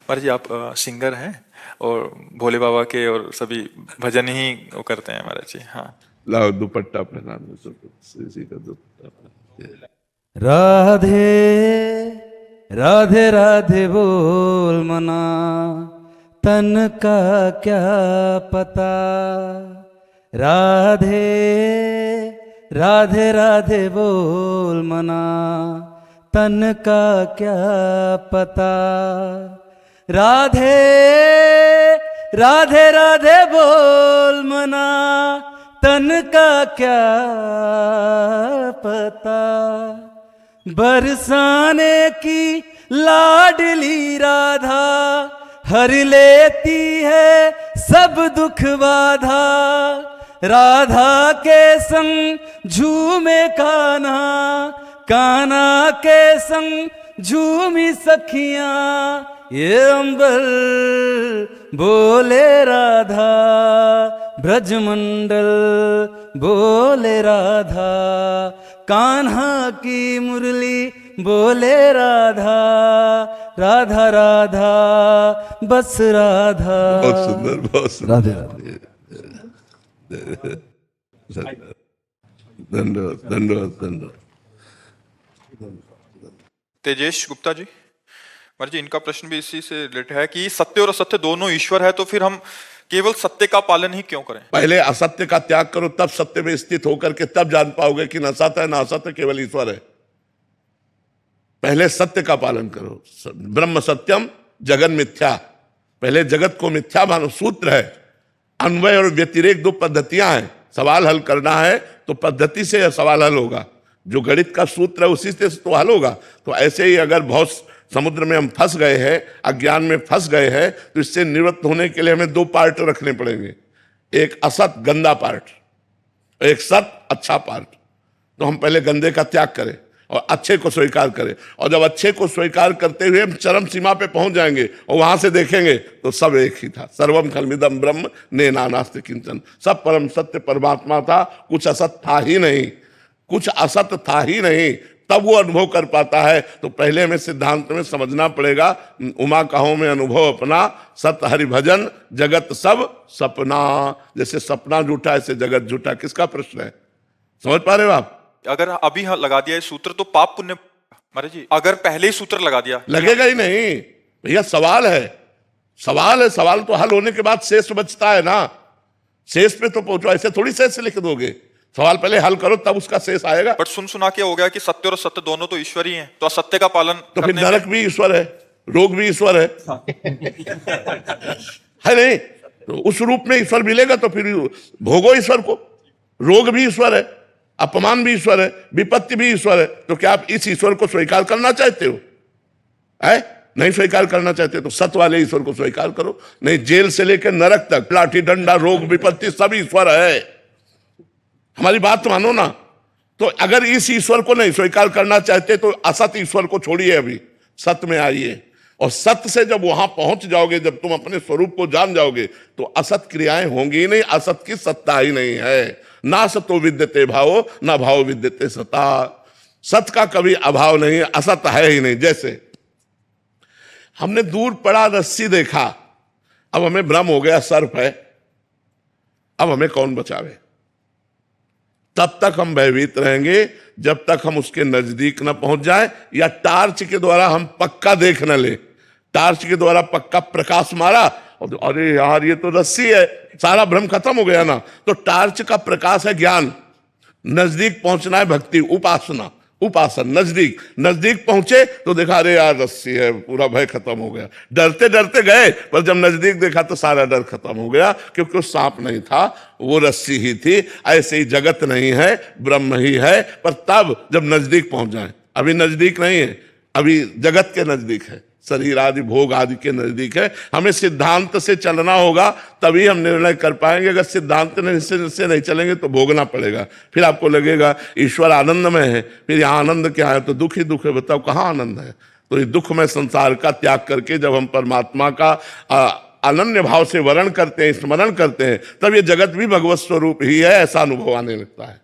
महाराज जी, आप सिंगर हैं और भोले बाबा के और सभी भजन ही वो करते हैं महाराज जी। हाँ, लाओ दुपट्टा पहना दो, इसी का दुपट्टा पहना। राधे राधे राधे बोल मना, तन का क्या पता। राधे राधे राधे बोल मना, तन का क्या पता। राधे राधे राधे बोल मना, तन का क्या पता। बरसाने की लाडली राधा, हर लेती है सब दुख बाधा। राधा के संग झूमे कान्हा, कान्हा के संग झूमी सखियां। ये अंबर बोले राधा, ब्रजमंडल बोले राधा। कान्हा की मुरली बोले राधा, राधा राधा बस राधा। बहुत सुंदर, बहुत सुंदर। राधे राधे। धन्यवाद, धन्यवाद, धन्यवाद। तेजेश गुप्ता जी, महाराज जी इनका प्रश्न भी इसी से रिलेटेड है कि सत्य और असत्य दोनों ईश्वर है, तो फिर हम केवल सत्य का पालन ही क्यों करें? पहले असत्य का त्याग करो, तब सत्य में स्थित होकर के तब जान पाओगे कि न सत्य है न असत्य, केवल ईश्वर है। पहले सत्य का पालन करो। ब्रह्म सत्यम जगन मिथ्या। पहले जगत को मिथ्या मानो। सूत्र है, अन्वय और व्यतिरेक दो पद्धतियां हैं। सवाल हल करना है तो पद्धति से यह सवाल हल होगा। जो गणित का सूत्र है उसी से तो हल होगा। तो ऐसे ही अगर बहुत समुद्र में हम फंस गए हैं, अज्ञान में फंस गए हैं, तो इससे निवृत्त होने के लिए हमें दो पार्ट रखने पड़ेंगे। एक असत गंदा पार्ट, एक सत अच्छा पार्ट। तो हम पहले गंदे का त्याग करें और अच्छे को स्वीकार करें। और जब अच्छे को स्वीकार करते हुए हम चरम सीमा पे पहुंच जाएंगे और वहां से देखेंगे तो सब एक ही था। सर्वम खलमिदम ब्रह्म ने नानास्ति किंचन। सब परम सत्य परमात्मा था, कुछ असत था ही नहीं, कुछ असत था ही नहीं। तब वो अनुभव कर पाता है। तो पहले हमें सिद्धांत में समझना पड़ेगा, उमा कहो में अनुभव अपना, सत हरि भजन जगत सब सपना। जैसे सपना झूठा ऐसे जगत झूठा। किसका प्रश्न है, समझ पा रहे हो आप? अगर अभी लगा दिया ये सूत्र तो पाप पुण्य महाराज जी, अगर पहले ही सूत्र लगा दिया लगेगा ही नहीं भैया। सवाल है, सवाल है। सवाल तो हल होने के बाद शेष बचता है ना। शेष पे तो पहुंचो, ऐसे थोड़ी शेष लिख दोगे। सवाल पहले हल करो तब उसका शेष आएगा। बट सुन सुना के हो गया कि सत्य और असत्य दोनों तो ईश्वर ही हैं, तो असत्य का पालन तो फिर करने नरक भी ईश्वर है, रोग भी ईश्वर है, है नहीं? तो उस रूप में ईश्वर मिलेगा तो फिर भोगो ईश्वर को। रोग भी ईश्वर है, अपमान भी ईश्वर है, विपत्ति भी ईश्वर है। तो क्या आप इस ईश्वर को स्वीकार करना चाहते हो? है नहीं स्वीकार करना चाहते तो सत्य वाले ईश्वर को स्वीकार करो। नहीं, जेल से लेकर नरक तक लाठी डंडा रोग विपत्ति सब ईश्वर है। हमारी बात तो मानो ना। तो अगर इस ईश्वर को नहीं स्वीकार करना चाहते तो असत ईश्वर को छोड़िए, अभी सत्य में आइए। और सत्य से जब वहां पहुंच जाओगे, जब तुम अपने स्वरूप को जान जाओगे, तो असत क्रियाएं होंगी ही नहीं, असत की सत्ता ही नहीं है। ना सतो विद्यते भावो, ना भाव विद्यते सता। सत्य का कभी अभाव नहीं है, असत है ही नहीं। जैसे हमने दूर पड़ा रस्सी देखा, अब हमें भ्रम हो गया सर्प है, अब हमें कौन बचावे? तब तक हम भयभीत रहेंगे जब तक हम उसके नजदीक न पहुंच जाए, या टार्च के द्वारा हम पक्का देख न ले। टार्च के द्वारा पक्का प्रकाश मारा और अरे यार ये तो रस्सी है, सारा भ्रम खत्म हो गया ना। तो टार्च का प्रकाश है ज्ञान, नजदीक पहुंचना है भक्ति, उपासना, उपासन। नजदीक नजदीक पहुंचे तो देखा अरे यार रस्सी है, पूरा भय खत्म हो गया। डरते डरते गए, पर जब नजदीक देखा तो सारा डर खत्म हो गया, क्योंकि वो सांप नहीं था, वो रस्सी ही थी। ऐसे ही जगत नहीं है, ब्रह्म ही है। पर तब जब नजदीक पहुंच जाए, अभी नजदीक नहीं है, अभी जगत के नजदीक है, शरीर आदि भोग आदि के नजदीक है। हमें सिद्धांत से चलना होगा, तभी हम निर्णय कर पाएंगे। अगर सिद्धांत से नहीं चलेंगे तो भोगना पड़ेगा। फिर आपको लगेगा ईश्वर आनंद में है, फिर यहाँ आनंद क्या है? तो दुख ही दुख है। बताओ कहाँ आनंद है? तो इस दुख में संसार का त्याग करके जब हम परमात्मा का अनन्य भाव से वर्ण करते हैं, स्मरण करते हैं, तब ये जगत भी भगवत स्वरूप ही है, ऐसा अनुभव आने लगता है।